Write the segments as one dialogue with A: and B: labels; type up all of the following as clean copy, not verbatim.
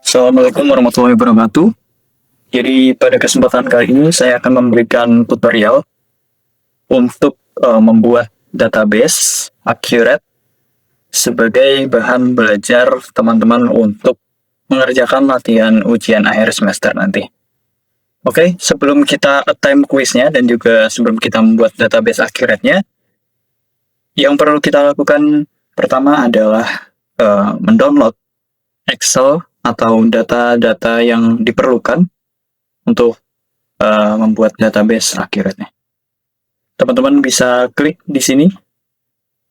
A: Assalamualaikum warahmatullahi wabarakatuh. Jadi pada kesempatan kali ini saya akan memberikan tutorial untuk membuat database accurate sebagai bahan belajar teman-teman untuk mengerjakan latihan ujian akhir semester nanti. Oke, sebelum kita attempt kuisnya dan juga sebelum kita membuat database accurate-nya, yang perlu kita lakukan pertama adalah mendownload Excel atau data-data yang diperlukan untuk membuat database accurate-nya. Teman-teman bisa klik di sini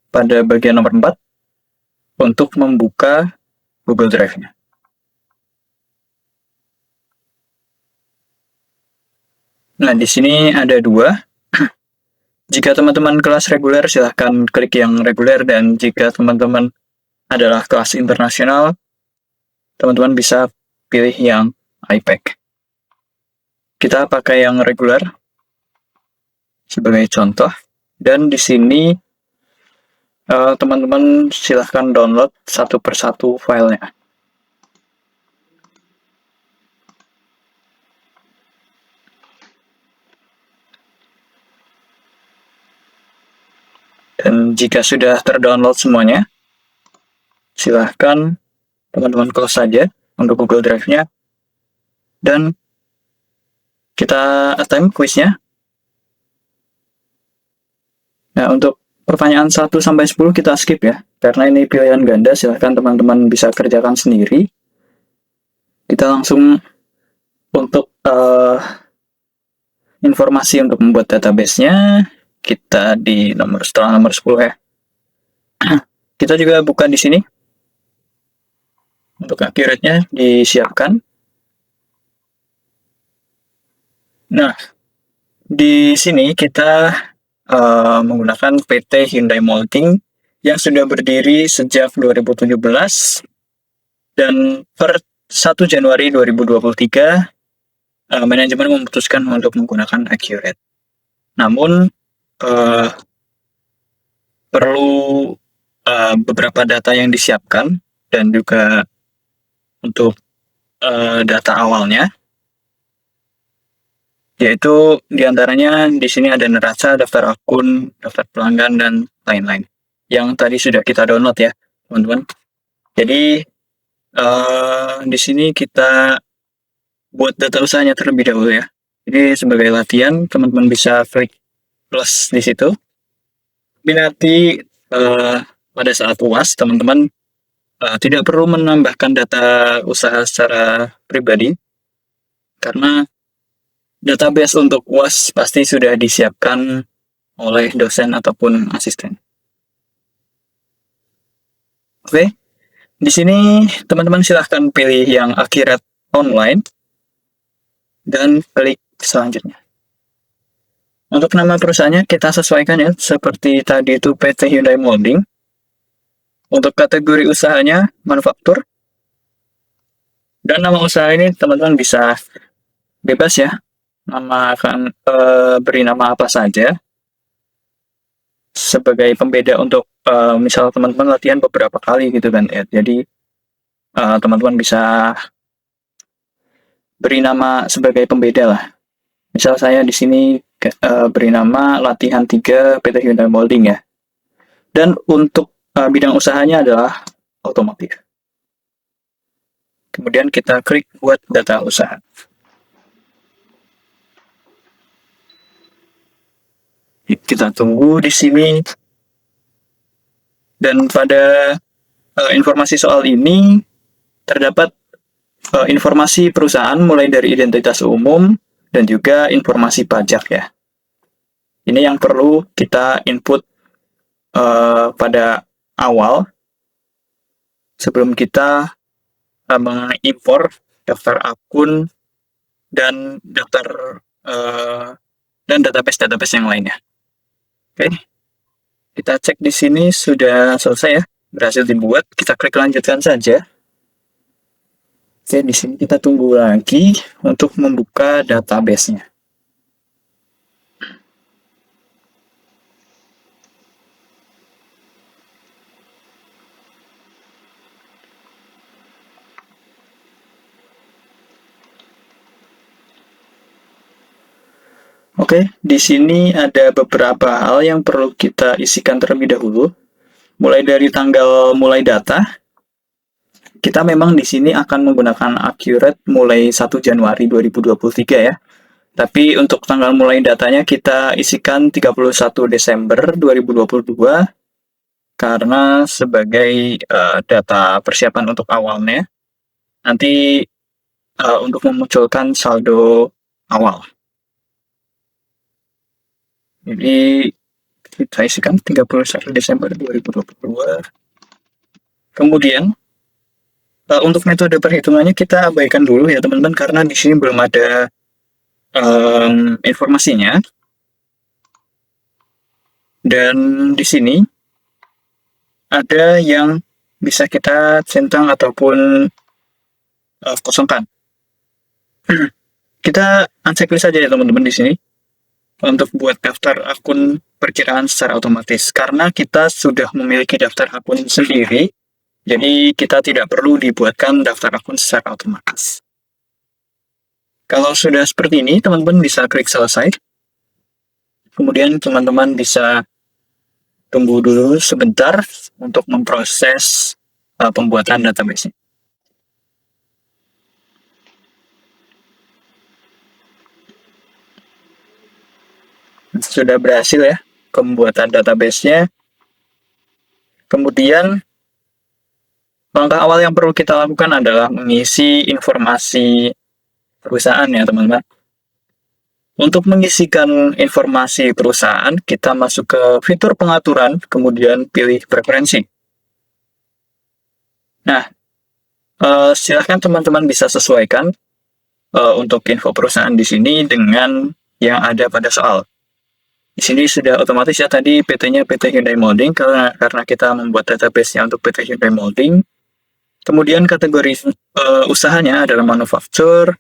A: pada bagian nomor 4 untuk membuka Google Drive-nya. Nah, di sini ada dua. Jika teman-teman kelas reguler, silahkan klik yang reguler, dan jika teman-teman adalah kelas internasional, teman-teman bisa pilih yang IPAC. Kita pakai yang reguler sebagai contoh, dan di sini teman-teman silahkan download satu persatu filenya. Dan jika sudah terdownload semuanya, silahkan teman-teman close saja untuk Google Drive-nya. Dan kita attempt kuisnya. Nah, untuk pertanyaan 1-10 kita skip ya, karena ini pilihan ganda, silahkan teman-teman bisa kerjakan sendiri. Kita langsung untuk informasi untuk membuat database-nya, kita di setelah nomor 10 ya. Kita juga buka di sini. Untuk accurate-nya disiapkan. Nah, di sini kita menggunakan PT Hyundai Molding yang sudah berdiri sejak 2017, dan per 1 Januari 2023 manajemen memutuskan untuk menggunakan Accurate. Namun perlu beberapa data yang disiapkan dan juga untuk data awalnya, yaitu diantaranya di sini ada neraca, daftar akun, daftar pelanggan, dan lain-lain yang tadi sudah kita download ya, teman-teman. Jadi di sini kita buat data usahanya terlebih dahulu ya. Jadi sebagai latihan, teman-teman bisa klik plus di situ. Tapi nanti pada saat UAS, teman-teman tidak perlu menambahkan data usaha secara pribadi, karena database untuk UAS pasti sudah disiapkan oleh dosen ataupun asisten. Oke, di sini teman-teman silahkan pilih yang Accurate Online dan klik selanjutnya. Untuk nama perusahaannya kita sesuaikan ya, seperti tadi itu PT Hyundai Molding. Untuk kategori usahanya manufaktur. Dan nama usaha ini teman-teman bisa bebas ya, nama akan beri nama apa saja sebagai pembeda untuk misal teman-teman latihan beberapa kali gitu kan ya. Jadi teman-teman bisa beri nama sebagai pembeda lah. Misal saya di sini beri nama latihan 3 PT Hyundai Molding ya. Dan untuk bidang usahanya adalah otomotif. Kemudian kita klik buat data usaha. Kita tunggu di sini. Dan pada informasi soal ini terdapat informasi perusahaan mulai dari identitas umum dan juga informasi pajak ya. Ini yang perlu kita input pada awal sebelum kita mengimpor daftar akun dan daftar dan database yang lainnya. Oke, kita cek di sini sudah selesai ya, berhasil dibuat. Kita klik lanjutkan saja. Oke, di sini kita tunggu lagi untuk membuka database-nya. Oke, di sini ada beberapa hal yang perlu kita isikan terlebih dahulu. Mulai dari tanggal mulai data, kita memang di sini akan menggunakan accurate mulai 1 Januari 2023 ya. Tapi untuk tanggal mulai datanya kita isikan 31 Desember 2022 karena sebagai data persiapan untuk awalnya. Nanti untuk memunculkan saldo awal. Jadi kita isikan 31 Desember 2022. Kemudian untuk metode perhitungannya kita abaikan dulu ya teman-teman karena di sini belum ada informasinya. Dan di sini ada yang bisa kita centang ataupun kosongkan. Kita unchecklist saja ya teman-teman di sini untuk buat daftar akun perkiraan secara otomatis karena kita sudah memiliki daftar akun sendiri, jadi kita tidak perlu dibuatkan daftar akun secara otomatis. Kalau sudah seperti ini, teman-teman bisa klik selesai. Kemudian teman-teman bisa tunggu dulu sebentar untuk memproses pembuatan database-nya. Sudah berhasil ya pembuatan database-nya. Kemudian langkah awal yang perlu kita lakukan adalah mengisi informasi perusahaan ya teman-teman. Untuk mengisikan informasi perusahaan, kita masuk ke fitur pengaturan, kemudian pilih preferensi. Nah, silahkan teman-teman bisa sesuaikan untuk info perusahaan di sini dengan yang ada pada soal. Di sini sudah otomatis ya tadi PT-nya PT Hyundai Molding karena kita membuat database-nya untuk PT Hyundai Molding. Kemudian kategori usahanya adalah manufaktur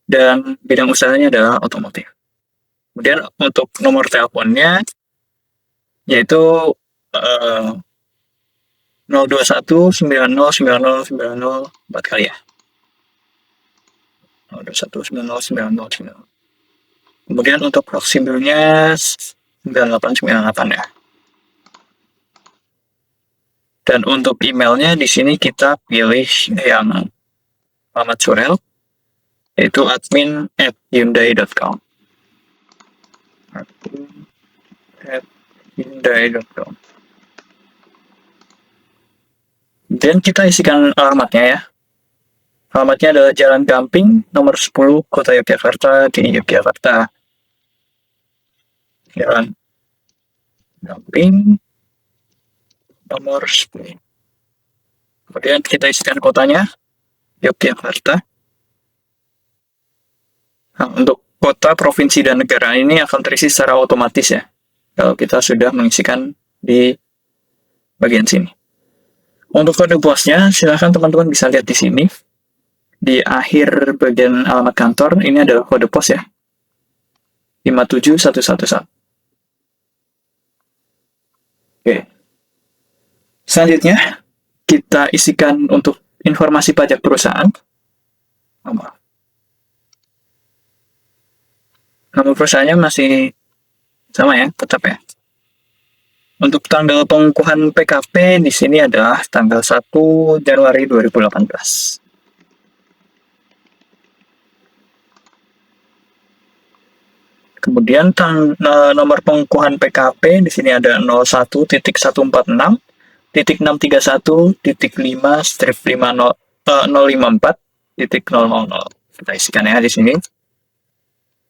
A: dan bidang usahanya adalah otomotif. Kemudian untuk nomor teleponnya yaitu 021 90 90 90 4 kali ya. 021 90 90 90. Kemudian untuk proximilnya 9898 ya. Dan untuk emailnya di sini kita pilih yang alamat surel yaitu admin@hyundai.com. admin@hyundai.com. Dan kita isikan alamatnya ya. Alamatnya adalah Jalan Gamping, nomor 10, Kota Yogyakarta di Yogyakarta. Jalan Gamping, nomor 10. Kemudian kita isikan kotanya, Yogyakarta. Nah, untuk kota, provinsi, dan negara ini akan terisi secara otomatis ya. Kalau kita sudah mengisikan di bagian sini. Untuk kode posnya, silahkan teman-teman bisa lihat di sini. Di akhir bagian alamat kantor, ini adalah kode pos ya. 57111. Oke. Selanjutnya, kita isikan untuk informasi pajak perusahaan. Nama perusahaannya masih sama ya, tetap ya. Untuk tanggal pengukuhan PKP di sini adalah tanggal 1 Januari 2018. Kemudian nomor pengukuhan PKP di sini ada 01.146.5/5.054.000. Kita isikan ya di sini.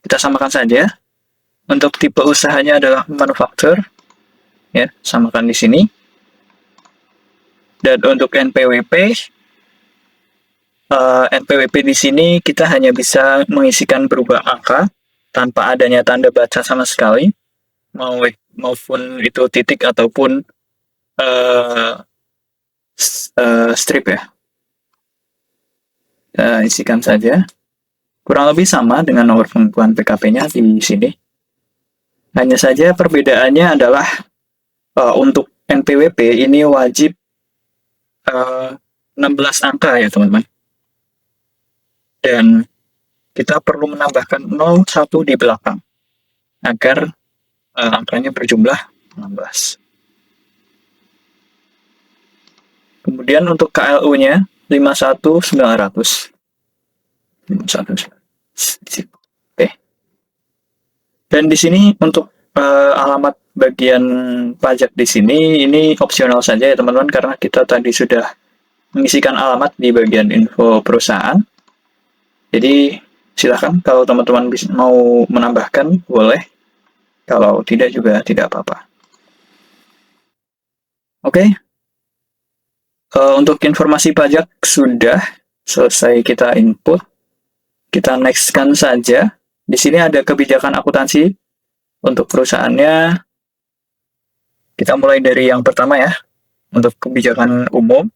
A: Kita samakan saja. Untuk tipe usahanya adalah manufaktur. Ya, samakan di sini. Dan untuk NPWP di sini kita hanya bisa mengisikan berubah angka tanpa adanya tanda baca sama sekali, maupun itu titik ataupun strip ya. Kita isikan saja. Kurang lebih sama dengan nomor pengukuhan PKP-nya di sini. Hanya saja perbedaannya adalah untuk NPWP ini wajib 16 angka ya teman-teman. Dan kita perlu menambahkan 01 di belakang. agar angkanya berjumlah 16. Kemudian untuk KLU-nya 51.900. 51.900. Oke. Dan di sini untuk alamat bagian pajak di sini ini opsional saja ya teman-teman, karena kita tadi sudah mengisikan alamat di bagian info perusahaan. Jadi silakan kalau teman-teman mau menambahkan boleh, kalau tidak juga tidak apa-apa. Oke. Untuk informasi pajak sudah selesai kita input. Kita next-kan saja. Di sini ada kebijakan akuntansi untuk perusahaannya. Kita mulai dari yang pertama ya. Untuk kebijakan umum,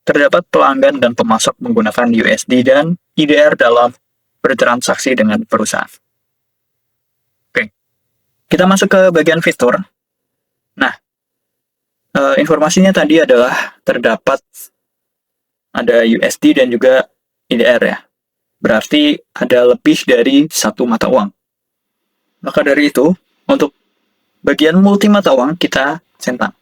A: terdapat pelanggan dan pemasok menggunakan USD dan IDR dalam bertransaksi dengan perusahaan. Oke, kita masuk ke bagian fitur. Nah, informasinya tadi adalah terdapat ada USD dan juga IDR ya. Berarti ada lebih dari satu mata uang. Maka dari itu, untuk bagian multi mata uang kita centang.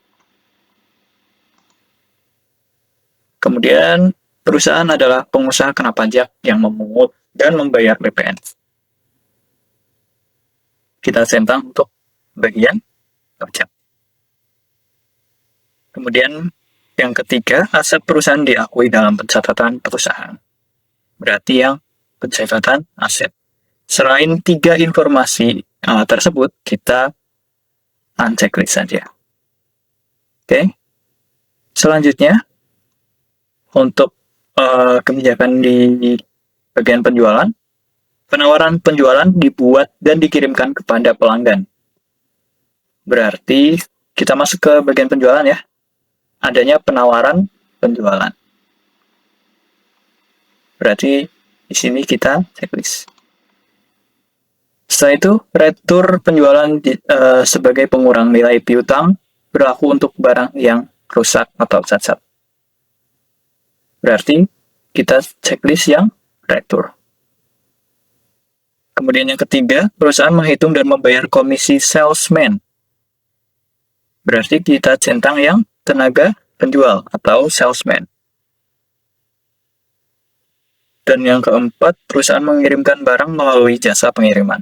A: Kemudian, perusahaan adalah pengusaha kena pajak yang memungut dan membayar PPN. Kita centang untuk bagian pajak. Kemudian, yang ketiga, aset perusahaan diakui dalam pencatatan perusahaan. Berarti yang pencatatan aset. Selain 3 informasi tersebut, kita unchecklist saja. Oke. Selanjutnya, untuk kebijakan di bagian penjualan, penawaran penjualan dibuat dan dikirimkan kepada pelanggan. Berarti kita masuk ke bagian penjualan ya. Adanya penawaran penjualan. Berarti di sini kita checklist. Setelah itu, retur penjualan sebagai pengurang nilai piutang berlaku untuk barang yang rusak atau cacat. Berarti kita checklist yang retur. Kemudian yang ketiga, perusahaan menghitung dan membayar komisi salesman. Berarti kita centang yang tenaga penjual atau salesman. Dan yang keempat, perusahaan mengirimkan barang melalui jasa pengiriman.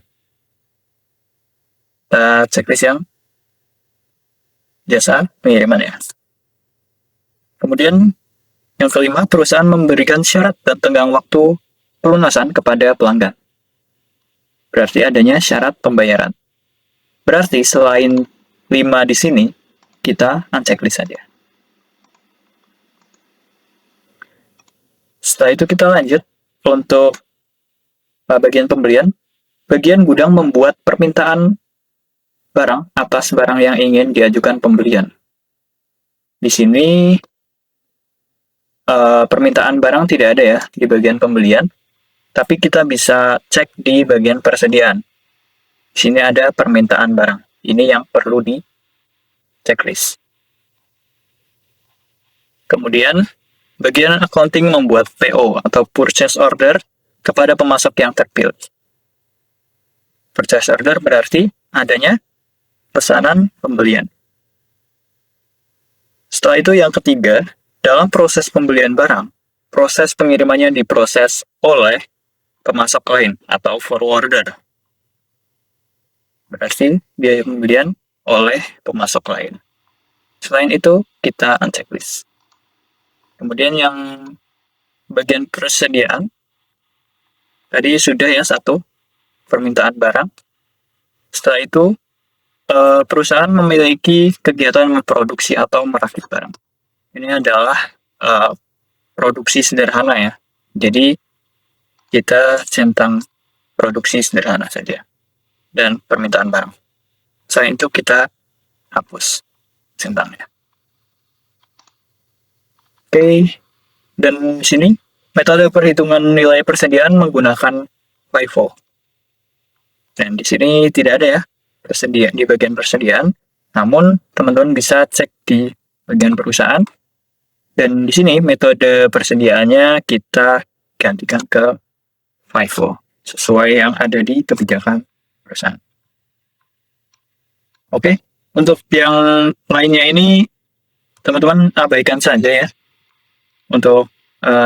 A: Kita checklist yang jasa pengiriman ya. Kemudian yang kelima, perusahaan memberikan syarat dan tenggang waktu pelunasan kepada pelanggan. Berarti adanya syarat pembayaran. Berarti selain 5 di sini, kita unchecklist saja. Setelah itu kita lanjut untuk bagian pembelian. Bagian gudang membuat permintaan barang atas barang yang ingin diajukan pembelian. Di sini permintaan barang tidak ada ya di bagian pembelian, tapi kita bisa cek di bagian persediaan. Di sini ada permintaan barang. Ini yang perlu di checklist. Kemudian bagian accounting membuat PO atau purchase order kepada pemasok yang terpilih. Purchase order berarti adanya pesanan pembelian. Setelah itu yang ketiga, dalam proses pembelian barang, proses pengirimannya diproses oleh pemasok lain atau forwarder. Berarti biaya pembelian oleh pemasok lain. Selain itu, kita unchecklist. Kemudian yang bagian persediaan, tadi sudah ya satu, permintaan barang. Setelah itu, perusahaan memiliki kegiatan memproduksi atau merakit barang. Ini adalah produksi sederhana ya. Jadi kita centang produksi sederhana saja dan permintaan barang. Selain itu kita hapus centangnya. Oke, dan di sini metode perhitungan nilai persediaan menggunakan FIFO. Dan di sini tidak ada ya persediaan di bagian persediaan, namun teman-teman bisa cek di bagian perusahaan. Dan di sini metode persediaannya kita gantikan ke FIFO sesuai yang ada di kebijakan perusahaan. Oke, untuk yang lainnya ini teman-teman abaikan saja ya untuk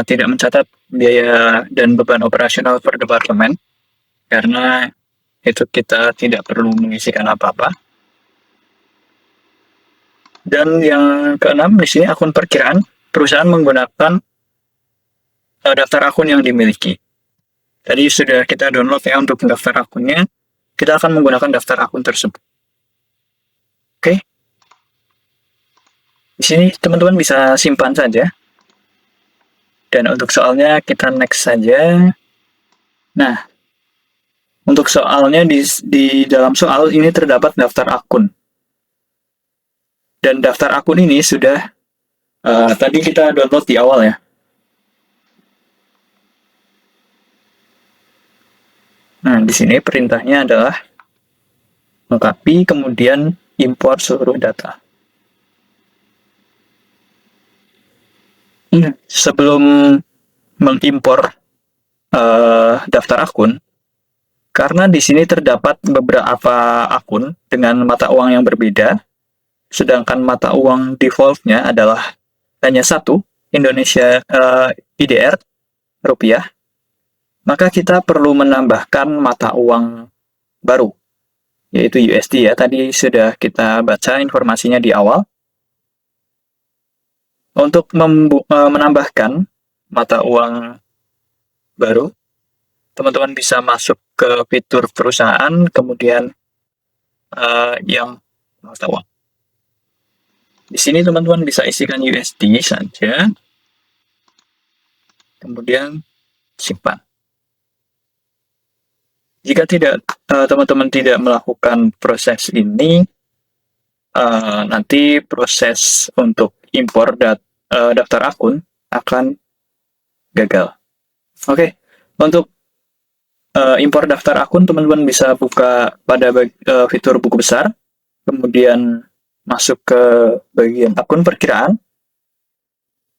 A: tidak mencatat biaya dan beban operasional per departemen karena itu kita tidak perlu mengisikan apa-apa. Dan yang keenam di sini akun perkiraan perusahaan menggunakan daftar akun yang dimiliki. Tadi sudah kita download ya untuk daftar akunnya. Kita akan menggunakan daftar akun tersebut. Oke. Di sini teman-teman bisa simpan saja. Dan untuk soalnya kita next saja. Nah, untuk soalnya di dalam soal ini terdapat daftar akun. Dan daftar akun ini sudah tadi kita download di awal ya. Nah, di sini perintahnya adalah mengcopy kemudian import seluruh data. Sebelum mengimpor daftar akun, karena di sini terdapat beberapa akun dengan mata uang yang berbeda, sedangkan mata uang defaultnya adalah hanya satu, Indonesia IDR, rupiah, maka kita perlu menambahkan mata uang baru, yaitu USD ya. Tadi sudah kita baca informasinya di awal. Untuk menambahkan mata uang baru, teman-teman bisa masuk ke fitur perusahaan, kemudian yang mata uang. Di sini teman-teman bisa isikan USD saja, kemudian simpan. Jika teman-teman tidak melakukan proses ini, nanti proses untuk impor daftar akun akan gagal. Oke, untuk impor daftar akun teman-teman bisa buka pada fitur buku besar, kemudian masuk ke bagian akun perkiraan,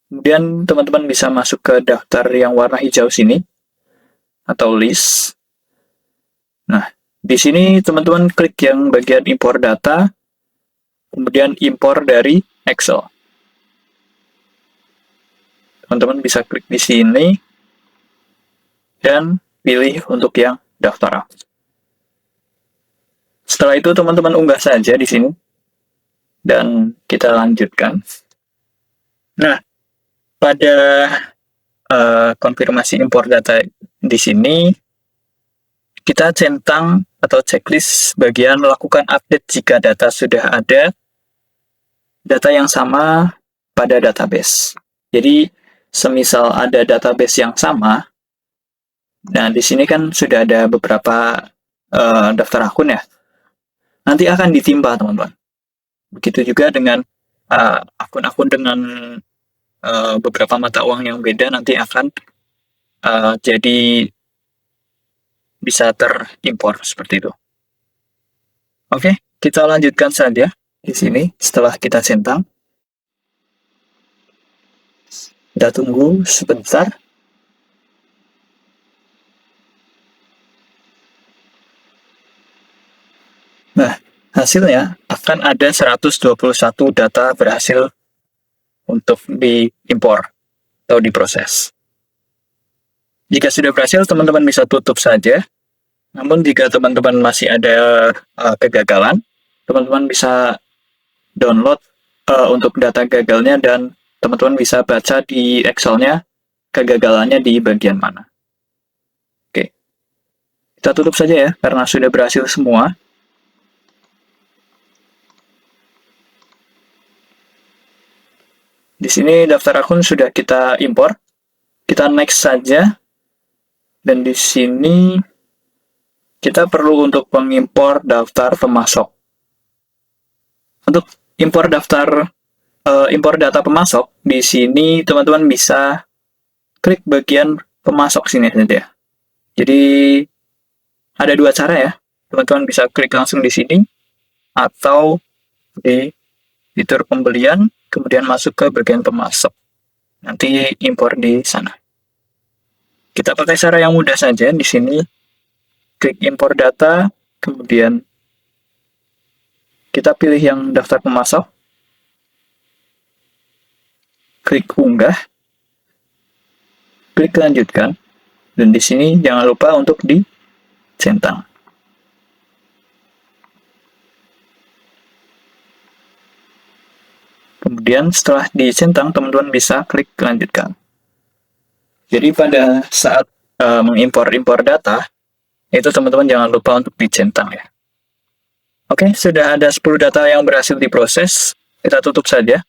A: kemudian teman-teman bisa masuk ke daftar yang warna hijau sini atau list. Nah, di sini teman-teman klik yang bagian impor data, kemudian impor dari Excel. Teman-teman bisa klik di sini dan pilih untuk yang daftar akun. Setelah itu teman-teman unggah saja di sini dan kita lanjutkan. Nah, pada konfirmasi impor data di sini kita centang atau checklist bagian melakukan update jika data sudah ada data yang sama pada database. Jadi, semisal ada database yang sama, nah di sini kan sudah ada beberapa daftar akun ya. Nanti akan ditimpa, teman-teman. Begitu juga dengan akun-akun dengan beberapa mata uang yang beda nanti akan jadi bisa terimpor seperti itu. Oke, kita lanjutkan saja di sini setelah kita centang. Kita tunggu sebentar. Nah, hasilnya akan ada 121 data berhasil untuk diimpor atau diproses. Jika sudah berhasil, teman-teman bisa tutup saja. Namun jika teman-teman masih ada kegagalan, teman-teman bisa download untuk data gagalnya dan teman-teman bisa baca di Excel-nya kegagalannya di bagian mana. Oke, kita tutup saja ya karena sudah berhasil semua. Di sini daftar akun sudah kita impor. Kita next saja. Dan di sini kita perlu untuk mengimpor daftar pemasok. Untuk impor data pemasok, di sini teman-teman bisa klik bagian pemasok sini saja. Jadi ada dua cara ya. Teman-teman bisa klik langsung di sini atau di fitur pembelian, kemudian masuk ke bagian pemasok. Nanti impor di sana. Kita pakai cara yang mudah saja di sini. Klik impor data, kemudian Kita pilih yang daftar pemasok, klik unggah, klik lanjutkan, dan di sini jangan lupa untuk dicentang. Kemudian setelah dicentang, teman-teman bisa klik lanjutkan. Jadi pada saat mengimpor-impor data, itu teman-teman jangan lupa untuk dicentang ya. Oke, sudah ada 10 data yang berhasil diproses. Kita tutup saja.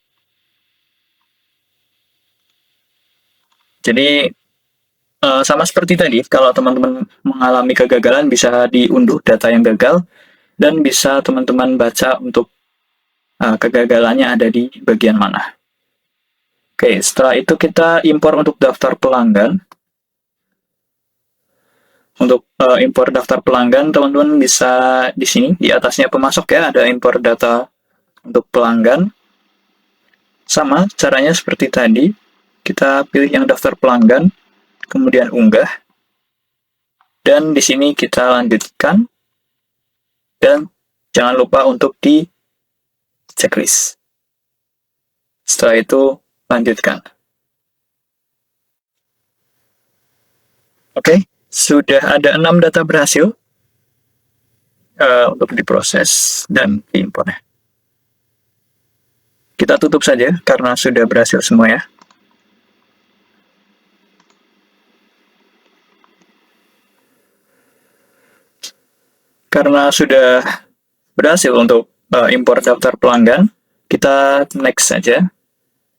A: Jadi, sama seperti tadi, kalau teman-teman mengalami kegagalan, bisa diunduh data yang gagal, dan bisa teman-teman baca untuk kegagalannya ada di bagian mana. Oke, setelah itu kita impor untuk daftar pelanggan. Untuk impor daftar pelanggan, teman-teman bisa di sini, di atasnya pemasok ya, ada impor data untuk pelanggan. Sama, caranya seperti tadi. Kita pilih yang daftar pelanggan, kemudian unggah. Dan di sini kita lanjutkan. Dan jangan lupa untuk di checklist. Setelah itu, lanjutkan. Oke, sudah ada 6 data berhasil untuk diproses dan diimpor. Kita tutup saja karena sudah berhasil semua ya. Karena sudah berhasil untuk impor daftar pelanggan, kita next saja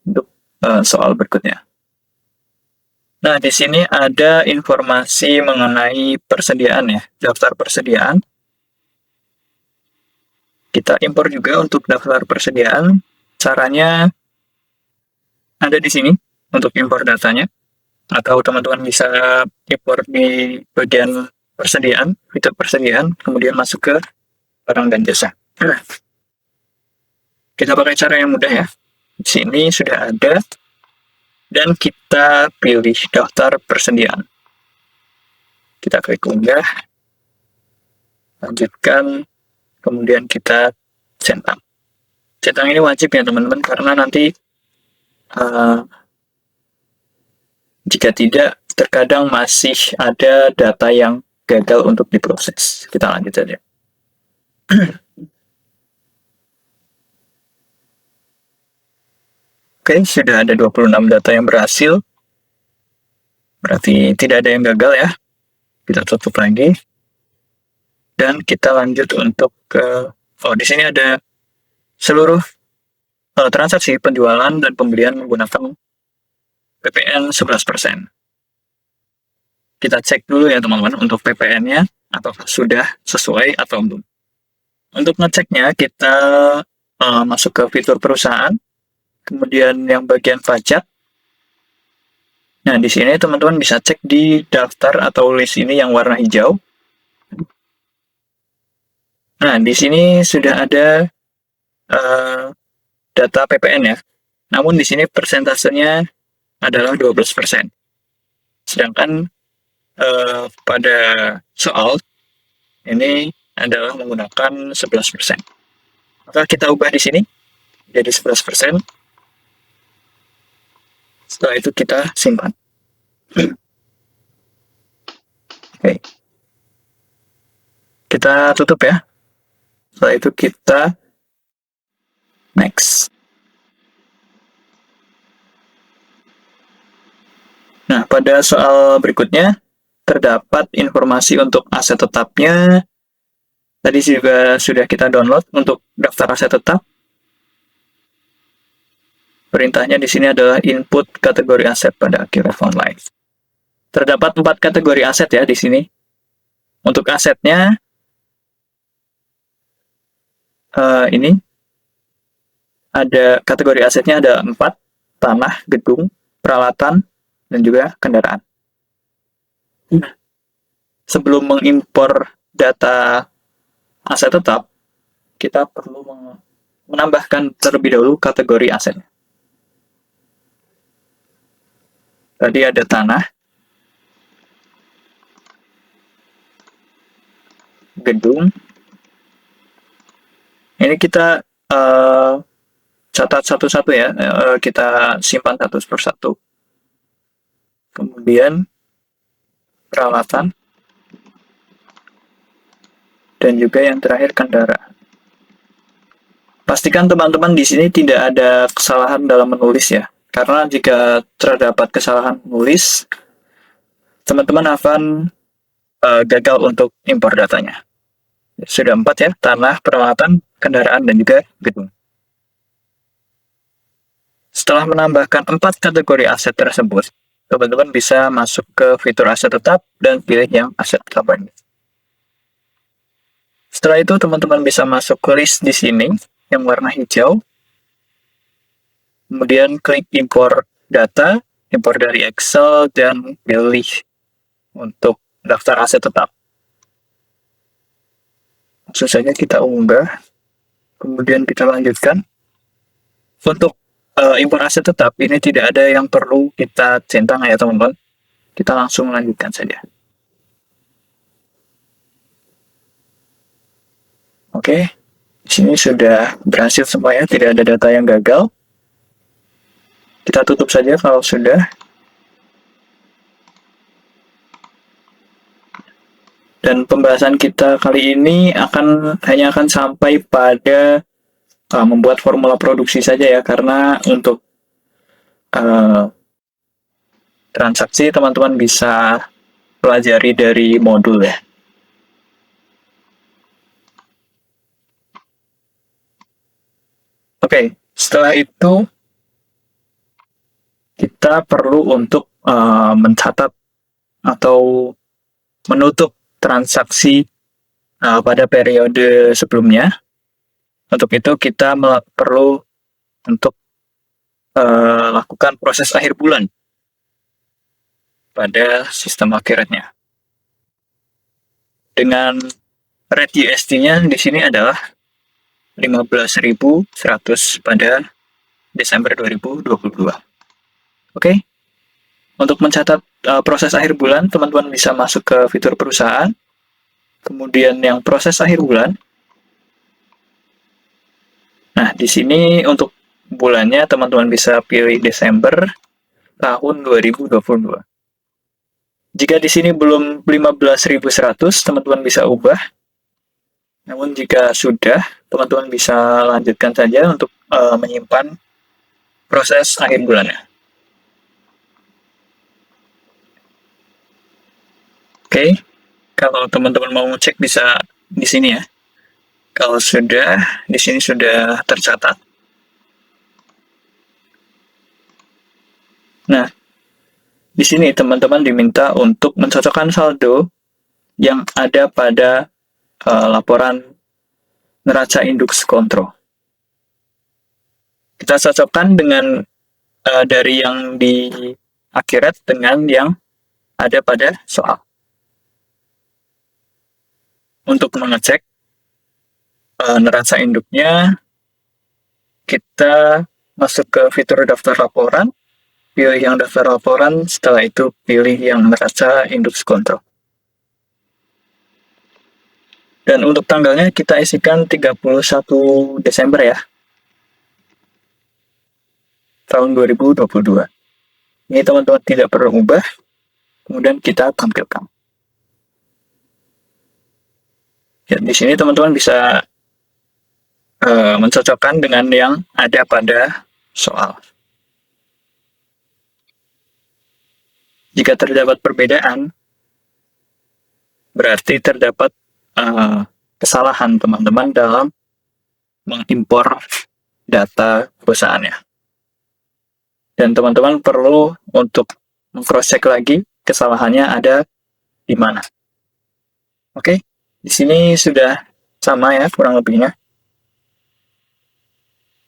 A: untuk soal berikutnya. Nah, di sini ada informasi mengenai persediaan ya, daftar persediaan. Kita impor juga untuk daftar persediaan. Caranya ada di sini untuk impor datanya. Atau teman-teman bisa impor di bagian persediaan, fitur persediaan, kemudian masuk ke barang dan jasa. Kita pakai cara yang mudah ya. Di sini sudah ada, dan kita pilih daftar persediaan. Kita klik unggah, lanjutkan, kemudian kita centang. Centang ini wajib ya teman-teman, karena nanti jika tidak, terkadang masih ada data yang gagal untuk diproses. Kita lanjut saja. Oke, sudah ada 26 data yang berhasil. Berarti tidak ada yang gagal ya. Kita tutup lagi. Dan kita lanjut untuk ke... Oh, di sini ada seluruh transaksi penjualan dan pembelian menggunakan PPN 11%. Kita cek dulu ya teman-teman untuk PPN-nya, apakah sudah sesuai atau belum. Untuk ngeceknya, kita masuk ke fitur perusahaan, kemudian yang bagian pajak. Nah, di sini teman-teman bisa cek di daftar atau list ini yang warna hijau. Nah, di sini sudah ada data PPN ya. Namun di sini persentasenya adalah 12%. Sedangkan pada soal ini adalah menggunakan 11%. Maka kita ubah di sini jadi 11%. Setelah itu kita simpan. Oke. Kita tutup ya. Setelah itu kita next. Nah, pada soal berikutnya terdapat informasi untuk aset tetapnya. Tadi juga sudah kita download untuk daftar aset tetap. Perintahnya di sini adalah input kategori aset pada QF Online. Terdapat 4 kategori aset ya di sini. Untuk asetnya ini ada kategori asetnya ada 4, tanah, gedung, peralatan, dan juga kendaraan. Sebelum mengimpor data aset tetap, kita perlu menambahkan terlebih dahulu kategori asetnya. Tadi ada tanah, gedung, Ini kita catat satu-satu ya, kita simpan satu persatu. Kemudian peralatan, dan juga yang terakhir kendaraan. Pastikan teman-teman di sini tidak ada kesalahan dalam menulis ya, karena jika terdapat kesalahan menulis, teman-teman akan gagal untuk impor datanya. Sudah 4 ya, tanah, peralatan, kendaraan, dan juga gedung. Setelah menambahkan 4 kategori aset tersebut, teman-teman bisa masuk ke fitur aset tetap dan pilih yang aset tetap ini. Setelah itu, teman-teman bisa masuk ke list di sini yang warna hijau. Kemudian klik impor data, impor dari Excel, dan pilih untuk daftar aset tetap. Langsung saja kita unggah, kemudian kita lanjutkan. Untuk impor aset tetap, ini tidak ada yang perlu kita centang ya teman-teman. Kita langsung lanjutkan saja. Oke, di sini sudah berhasil semuanya, tidak ada data yang gagal. Kita tutup saja kalau sudah. Dan pembahasan kita kali ini hanya akan sampai pada membuat formula produksi saja ya, karena untuk transaksi teman-teman bisa pelajari dari modul ya. Oke, setelah itu kita perlu untuk mencatat atau menutup transaksi pada periode sebelumnya. Untuk itu kita perlu untuk lakukan proses akhir bulan pada sistem akhiratnya. Dengan rate USD-nya di sini adalah 15.100 pada Desember 2022. Oke. Untuk mencatat proses akhir bulan, teman-teman bisa masuk ke fitur perusahaan. Kemudian yang proses akhir bulan. Nah, di sini untuk bulannya teman-teman bisa pilih Desember tahun 2022. Jika di sini belum 15.100, teman-teman bisa ubah. Namun jika sudah, teman-teman bisa lanjutkan saja untuk menyimpan proses akhir bulannya. Oke, kalau teman-teman mau cek bisa di sini ya. Kalau sudah, di sini sudah tercatat. Nah, di sini teman-teman diminta untuk mencocokkan saldo yang ada pada laporan neraca indeks kontrol. Kita cocokkan dengan dari yang di akhirat dengan yang ada pada soal. Untuk mengecek neraca induknya, kita masuk ke fitur daftar laporan, pilih yang daftar laporan, setelah itu pilih yang neraca indeks kontrol. Dan untuk tanggalnya kita isikan 31 Desember ya, tahun 2022. Ini teman-teman tidak perlu ubah, kemudian kita tampilkan. Ya, di sini teman-teman bisa mencocokkan dengan yang ada pada soal. Jika terdapat perbedaan, berarti terdapat kesalahan teman-teman dalam mengimpor data perusahaannya. Dan teman-teman perlu untuk meng-cross-check lagi kesalahannya ada di mana. Oke, di sini sudah sama ya kurang lebihnya.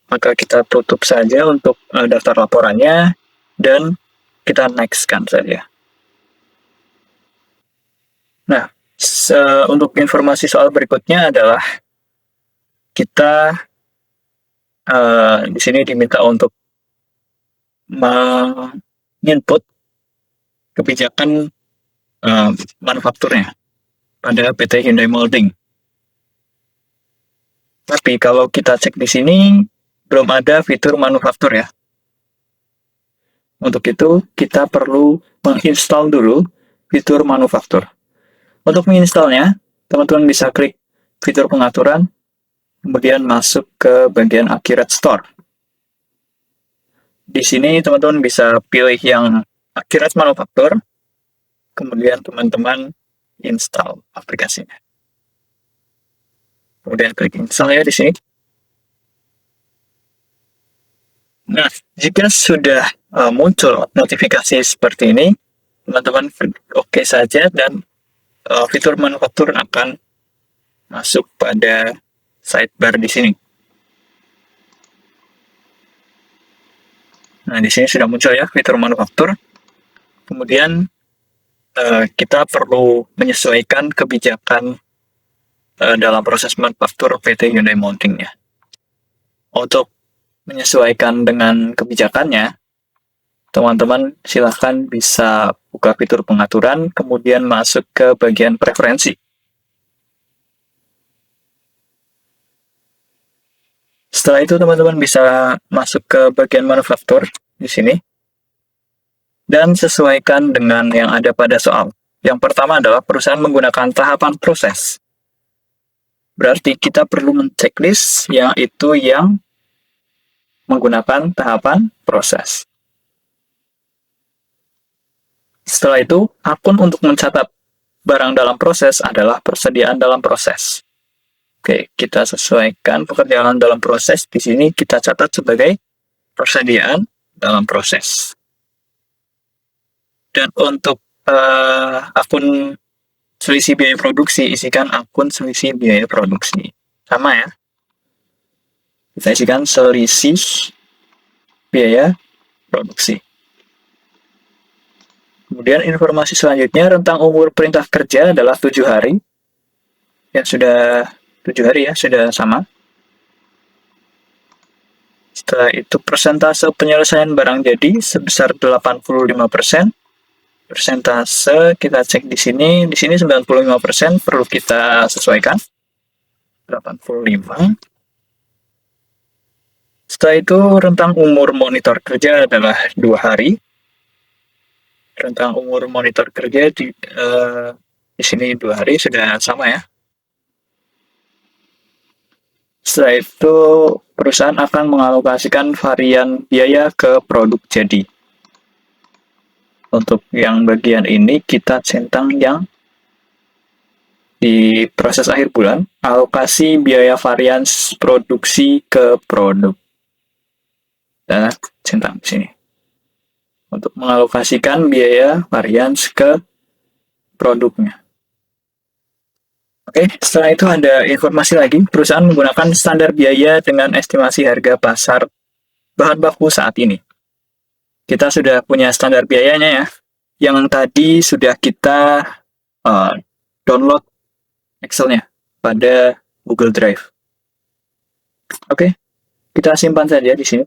A: Maka kita tutup saja untuk daftar laporannya dan kita next-kan saja. Nah, untuk informasi soal berikutnya adalah kita di sini diminta untuk menginput kebijakan manufakturnya pada PT Hyundai Molding. Tapi kalau kita cek di sini, belum ada fitur manufaktur ya. Untuk itu, kita perlu menginstal dulu fitur manufaktur. Untuk menginstalnya, teman-teman bisa klik fitur pengaturan, kemudian masuk ke bagian Accurate Store. Di sini teman-teman bisa pilih yang Accurate Manufaktur, kemudian teman-teman install aplikasinya. Kemudian klik install ya di sini. Nah, jika sudah muncul notifikasi seperti ini, teman-teman oke saja dan fitur manufaktur akan masuk pada sidebar di sini. Nah, di sini sudah muncul ya fitur manufaktur. Kemudian kita perlu menyesuaikan kebijakan dalam proses manufaktur PT Hyundai Mounting ya. Untuk menyesuaikan dengan kebijakannya, teman-teman silahkan bisa buka fitur pengaturan, kemudian masuk ke bagian preferensi. Setelah itu teman-teman bisa masuk ke bagian manufaktur di sini dan sesuaikan dengan yang ada pada soal. Yang pertama adalah perusahaan menggunakan tahapan proses. Berarti kita perlu men-checklist yaitu yang menggunakan tahapan proses. Setelah itu, akun untuk mencatat barang dalam proses adalah persediaan dalam proses. Oke, kita sesuaikan pekerjaan dalam proses. Di sini kita catat sebagai persediaan dalam proses. Dan untuk akun selisih biaya produksi, isikan akun selisih biaya produksi. Sama ya. Kita isikan selisih biaya produksi. Kemudian informasi selanjutnya, rentang umur perintah kerja adalah 7 hari. Ya, sudah 7 hari ya, sudah sama. Setelah itu persentase penyelesaian barang jadi sebesar 85%. Persentase kita cek di sini 95% perlu kita sesuaikan. 85. Setelah itu rentang umur monitor kerja adalah 2 hari. Rentang umur monitor kerja di sini 2 hari sudah sama ya. Setelah itu, perusahaan akan mengalokasikan varian biaya ke produk jadi. Untuk yang bagian ini, kita centang yang di proses akhir bulan, alokasi biaya varian produksi ke produk. Dan centang di sini. Untuk mengalokasikan biaya varian ke produknya. Oke, setelah itu ada informasi lagi. Perusahaan menggunakan standar biaya dengan estimasi harga pasar bahan baku saat ini. Kita sudah punya standar biayanya ya. Yang tadi sudah kita download Excel-nya pada Google Drive. Oke, kita simpan saja di sini.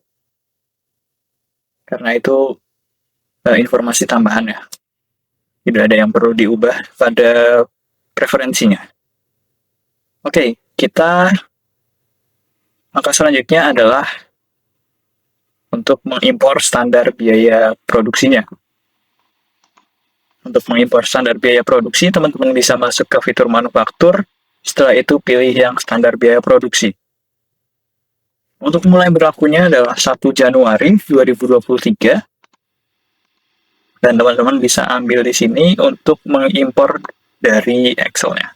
A: Karena itu informasi tambahan ya. Tidak ada yang perlu diubah pada preferensinya. Oke, langkah selanjutnya adalah untuk mengimpor standar biaya produksinya. Untuk mengimpor standar biaya produksi, teman-teman bisa masuk ke fitur manufaktur, setelah itu pilih yang standar biaya produksi. Untuk mulai berlakunya adalah 1 Januari 2023, dan teman-teman bisa ambil di sini untuk mengimpor dari Excel-nya.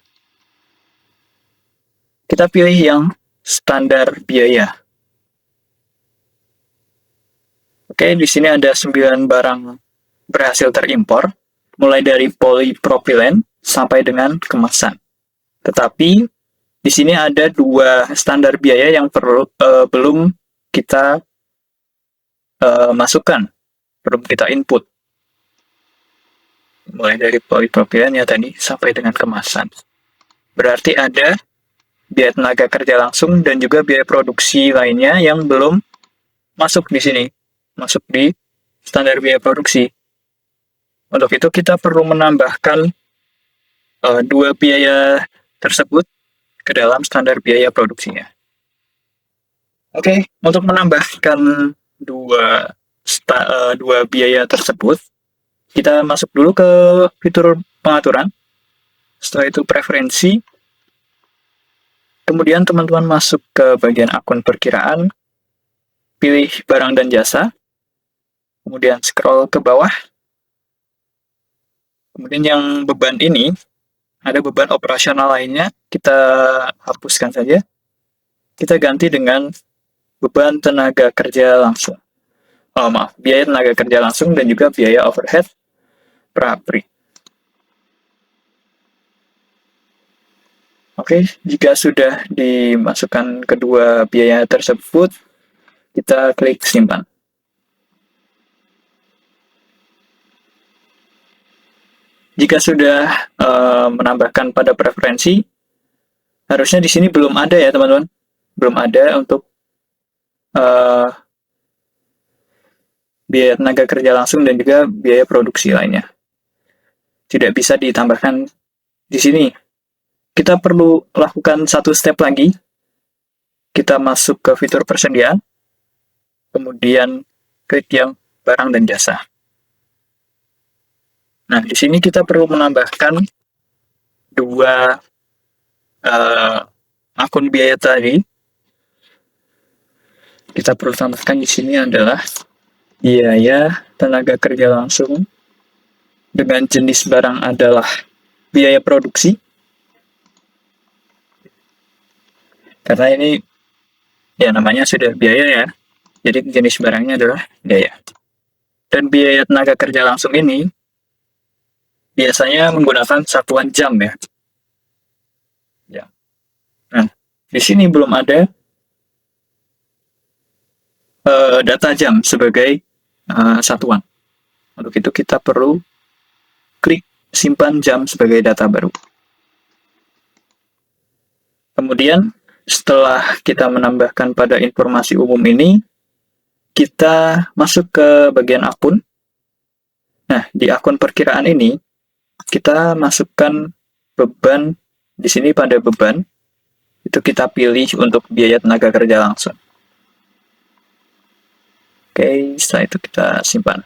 A: Kita pilih yang standar biaya. Oke, di sini ada 9 barang berhasil terimpor, mulai dari polipropilen sampai dengan kemasan. Tetapi di sini ada 2 standar biaya yang belum kita masukkan, belum kita input. Mulai dari polipropilen ya tadi sampai dengan kemasan. Berarti ada biaya tenaga kerja langsung dan juga biaya produksi lainnya yang belum masuk di sini, masuk di standar biaya produksi. Untuk itu kita perlu menambahkan 2 biaya tersebut ke dalam standar biaya produksinya. Oke, untuk menambahkan dua biaya tersebut, kita masuk dulu ke fitur pengaturan. Setelah itu preferensi. Kemudian teman-teman masuk ke bagian akun perkiraan, pilih barang dan jasa, kemudian scroll ke bawah. Kemudian yang beban ini, ada beban operasional lainnya, kita hapuskan saja. Kita ganti dengan beban tenaga kerja langsung. Oh maaf, biaya tenaga kerja langsung dan juga biaya overhead per hari. Oke, jika sudah dimasukkan kedua biaya tersebut, kita klik simpan. Jika sudah menambahkan pada preferensi, harusnya di sini belum ada ya teman-teman, belum ada untuk biaya tenaga kerja langsung dan juga biaya produksi lainnya. Tidak bisa ditambahkan di sini. Kita perlu lakukan satu step lagi. Kita masuk ke fitur persediaan, kemudian klik yang barang dan jasa. Nah, di sini kita perlu menambahkan dua akun biaya tadi. Kita perlu tambahkan di sini adalah biaya tenaga kerja langsung dengan jenis barang adalah biaya produksi. Karena ini ya namanya sudah biaya ya. Jadi jenis barangnya adalah biaya. Dan biaya tenaga kerja langsung ini biasanya menggunakan satuan jam ya. Nah, di sini belum ada data jam sebagai satuan. Untuk itu kita perlu klik simpan jam sebagai data baru. Kemudian setelah kita menambahkan pada informasi umum ini, kita masuk ke bagian akun. Nah, di akun perkiraan ini, kita masukkan beban, di sini pada beban, itu kita pilih untuk biaya tenaga kerja langsung. Oke, setelah itu kita simpan.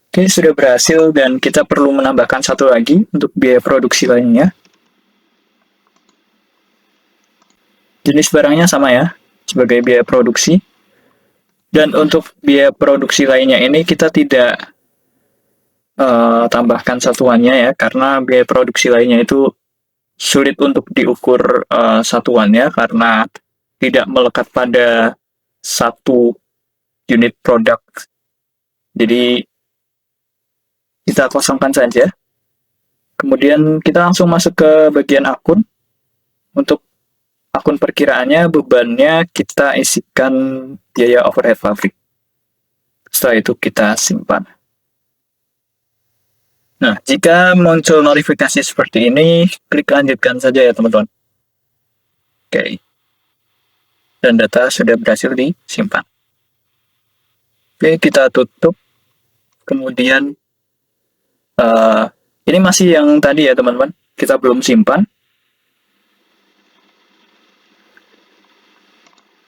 A: Oke, sudah berhasil dan kita perlu menambahkan satu lagi untuk biaya produksi lainnya. Jenis barangnya sama ya, sebagai biaya produksi. Dan untuk biaya produksi lainnya ini kita tidak tambahkan satuannya ya, karena biaya produksi lainnya itu sulit untuk diukur satuannya karena tidak melekat pada satu unit produk. Jadi kita kosongkan saja. Kemudian kita langsung masuk ke bagian akun. Untuk akun perkiraannya, bebannya kita isikan biaya overhead pabrik. Setelah itu kita simpan. Nah, jika muncul notifikasi seperti ini, klik lanjutkan saja ya teman-teman. Oke. Dan data sudah berhasil disimpan. Oke, kita tutup. Kemudian, ini masih yang tadi ya teman-teman. Kita belum simpan.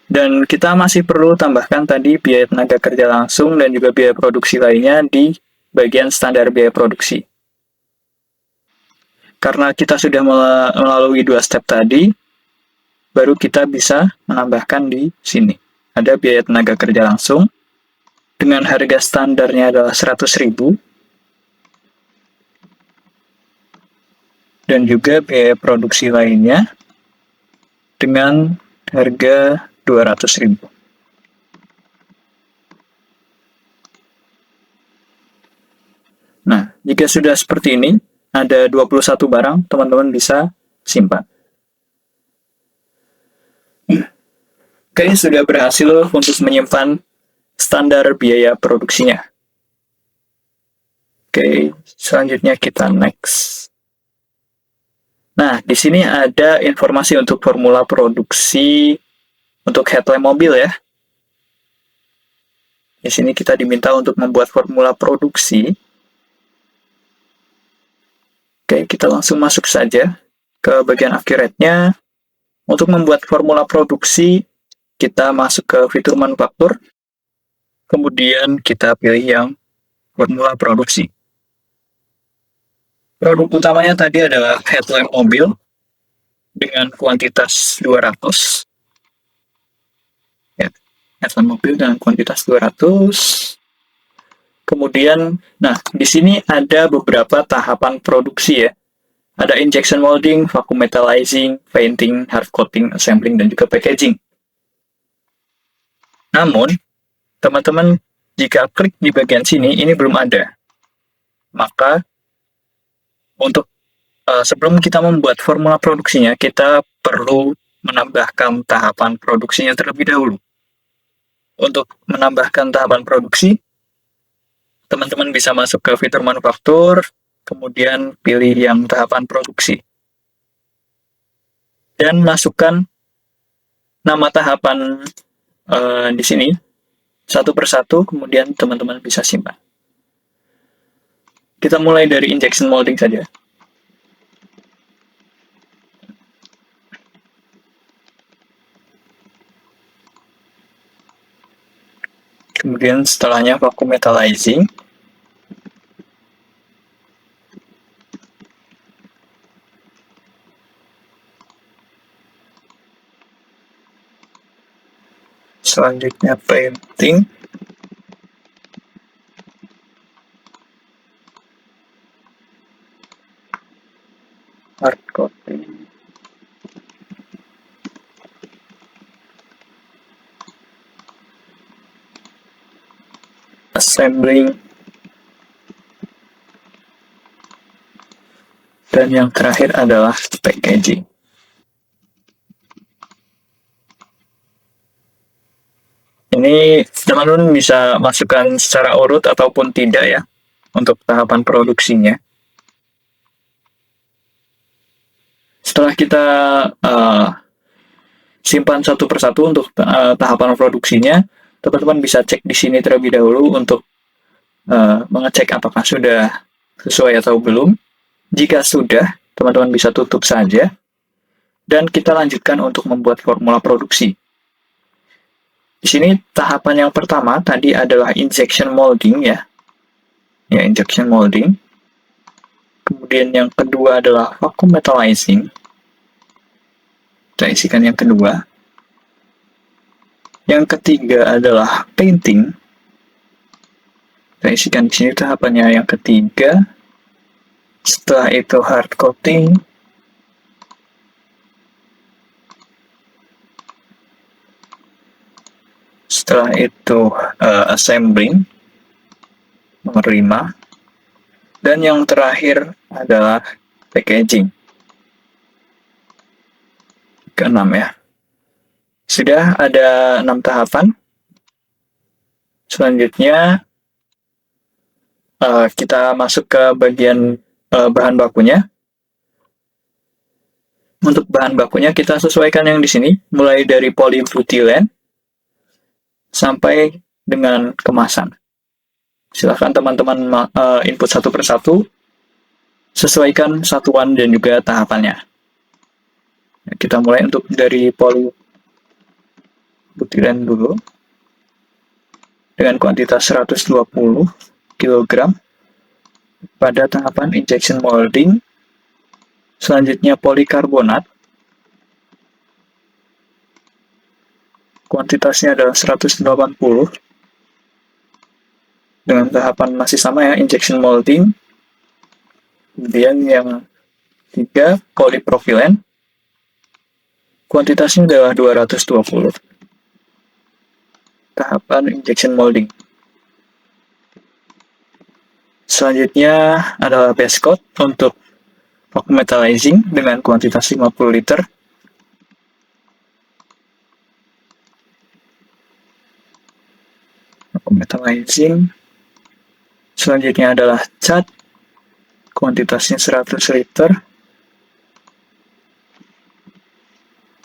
A: Dan kita masih perlu tambahkan tadi biaya tenaga kerja langsung dan juga biaya produksi lainnya di bagian standar biaya produksi. Karena kita sudah melalui dua step tadi, baru kita bisa menambahkan di sini. Ada biaya tenaga kerja langsung dengan harga standarnya adalah 100.000 dan juga biaya produksi lainnya dengan harga 200.000. Nah, jika sudah seperti ini, ada 21 barang, teman-teman bisa simpan. Oke, sudah berhasil untuk menyimpan standar biaya produksinya. Oke, selanjutnya kita next. Nah, di sini ada informasi untuk formula produksi untuk headlamp mobil ya. Di sini kita diminta untuk membuat formula produksi. Oke, kita langsung masuk saja ke bagian accurate-nya. Untuk membuat formula produksi, kita masuk ke fitur manufaktur, kemudian kita pilih yang formula produksi. Produk utamanya tadi adalah headlamp mobil dengan kuantitas 200. Ya, headlamp mobil dengan kuantitas 200. Kemudian, nah, di sini ada beberapa tahapan produksi ya. Ada injection molding, vacuum metallizing, painting, hard coating, assembling, dan juga packaging. Namun, teman-teman, jika klik di bagian sini, ini belum ada. Maka, untuk sebelum kita membuat formula produksinya, kita perlu menambahkan tahapan produksinya terlebih dahulu. Untuk menambahkan tahapan produksi, teman-teman bisa masuk ke fitur manufaktur, kemudian pilih yang tahapan produksi. Dan masukkan nama tahapan di sini, satu persatu, kemudian teman-teman bisa simpan. Kita mulai dari injection molding saja. Kemudian setelahnya vacuum metallizing. Selanjutnya painting. Hard coating. Assembling. Dan yang terakhir adalah packaging. Ini teman-teman bisa masukkan secara urut ataupun tidak ya, untuk tahapan produksinya. Setelah kita simpan satu persatu untuk tahapan produksinya, teman-teman bisa cek di sini terlebih dahulu untuk mengecek apakah sudah sesuai atau belum. Jika sudah, teman-teman bisa tutup saja, dan kita lanjutkan untuk membuat formula produksi. Di sini tahapan yang pertama tadi adalah injection molding ya. Ya, injection molding. Kemudian yang kedua adalah vacuum metallizing. Kita isikan yang kedua. Yang ketiga adalah painting. Kita isikan di sini tahapannya yang ketiga. Setelah itu hard coating. Setelah itu assembling, nomor 5. Dan yang terakhir adalah packaging, ke-6 ya. Sudah ada 6 tahapan. Selanjutnya kita masuk ke bagian bahan bakunya. Untuk bahan bakunya kita sesuaikan yang di sini, mulai dari polybutylen sampai dengan kemasan. Silahkan teman-teman input satu persatu, sesuaikan satuan dan juga tahapannya. Kita mulai untuk dari polybutylen dulu, dengan kuantitas 120 kg pada tahapan injection molding. Selanjutnya polikarbonat, kuantitasnya adalah 180 dengan tahapan masih sama ya, injection molding. Kemudian yang 3 polipropylen, kuantitasnya adalah 220, tahapan injection molding. Selanjutnya adalah base coat untuk vacuum metallizing dengan kuantitas 50 liter. Vacuum metallizing. Selanjutnya adalah cat, kuantitasnya 100 liter.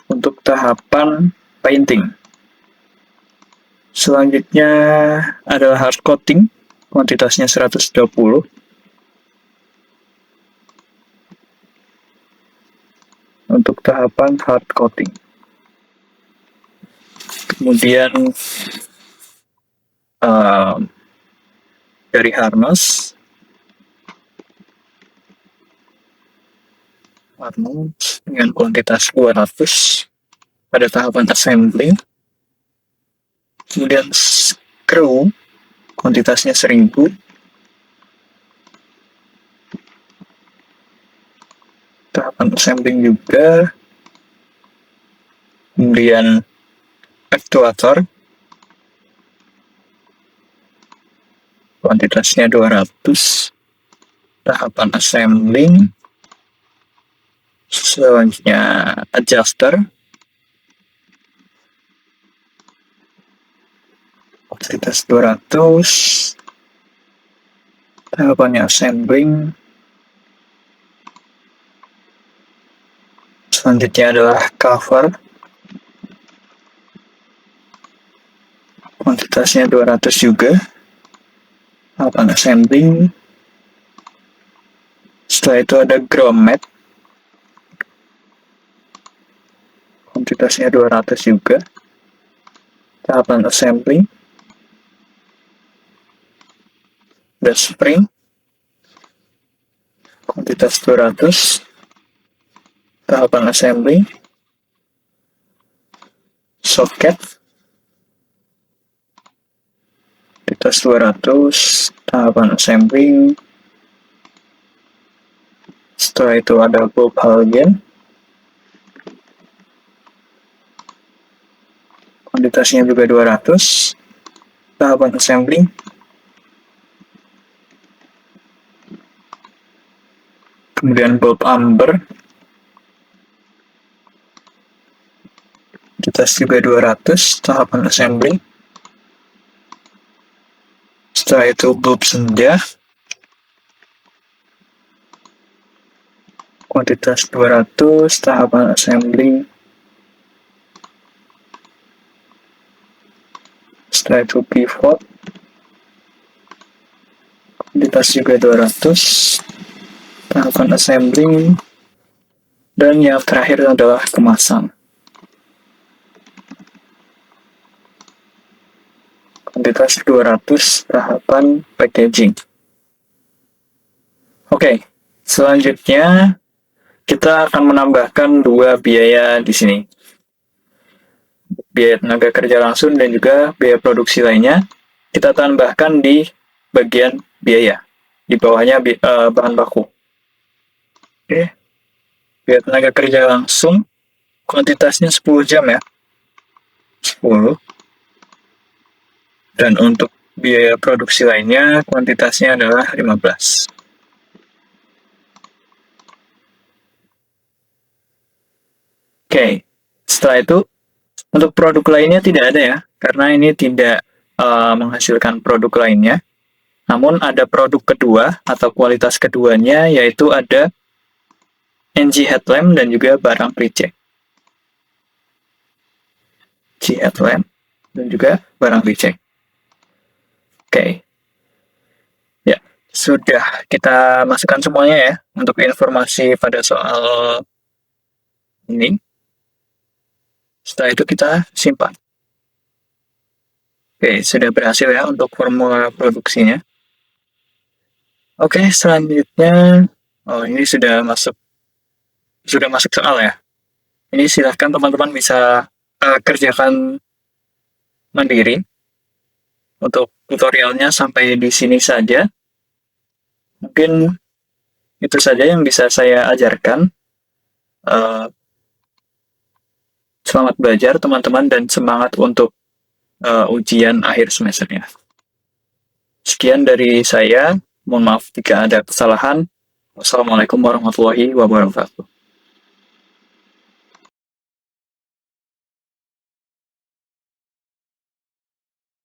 A: Untuk tahapan painting. Selanjutnya adalah hard coating, kuantitasnya 120. untuk tahapan hard coating. Kemudian dari harness dengan kuantitas 200 pada tahapan assembly. Kemudian screw kuantitasnya 1000. Tahapan assembling juga. Kemudian actuator kuantitasnya 200. Tahapan assembling. Selanjutnya adjuster kuantitas 200. Tahapannya assembling. Selanjutnya adalah cover kuantitasnya 200 juga. Tahapan assembling. Setelah itu ada grommet kuantitasnya 200 juga. Tahapan assembling. Ada spring kuantitas 200. Tahapan assembling. Socket kuantitas 200. Tahapan assembling. Setelah itu ada bulb halogen kuantitasnya juga 200. Tahapan assembling. Kemudian bulb amber kuantitas juga 200. Tahapan assembling. Setelah itu bulb senja kuantitas 200. Tahapan assembling. Setelah itu pivot kuantitas juga 200. Tahapan assembling. Dan yang terakhir adalah kemasan kuantitas 200. Tahapan packaging. Oke, selanjutnya kita akan menambahkan 2 biaya di sini. Biaya tenaga kerja langsung dan juga biaya produksi lainnya. Kita tambahkan di bagian biaya. Di bawahnya bahan baku. Oke. Biaya tenaga kerja langsung kuantitasnya 10 jam ya. 10. Dan untuk biaya produksi lainnya kuantitasnya adalah 15. Oke, setelah itu untuk produk lainnya tidak ada ya, karena ini tidak menghasilkan produk lainnya. Namun ada produk kedua atau kualitas keduanya, yaitu ada NG headlamp dan juga barang pre-check. NG headlamp dan juga barang pre-check. Oke. Ya, sudah kita masukkan semuanya ya untuk informasi pada soal ini. Setelah itu kita simpan. Oke, sudah berhasil ya untuk formula produksinya. Oke, selanjutnya ini sudah masuk soal ya. Ini silahkan teman-teman bisa kerjakan mandiri. Untuk tutorialnya sampai di sini saja. Mungkin itu saja yang bisa saya ajarkan. Selamat belajar teman-teman dan semangat untuk ujian akhir semesternya. Sekian dari saya. Mohon maaf jika ada kesalahan. Wassalamualaikum warahmatullahi wabarakatuh.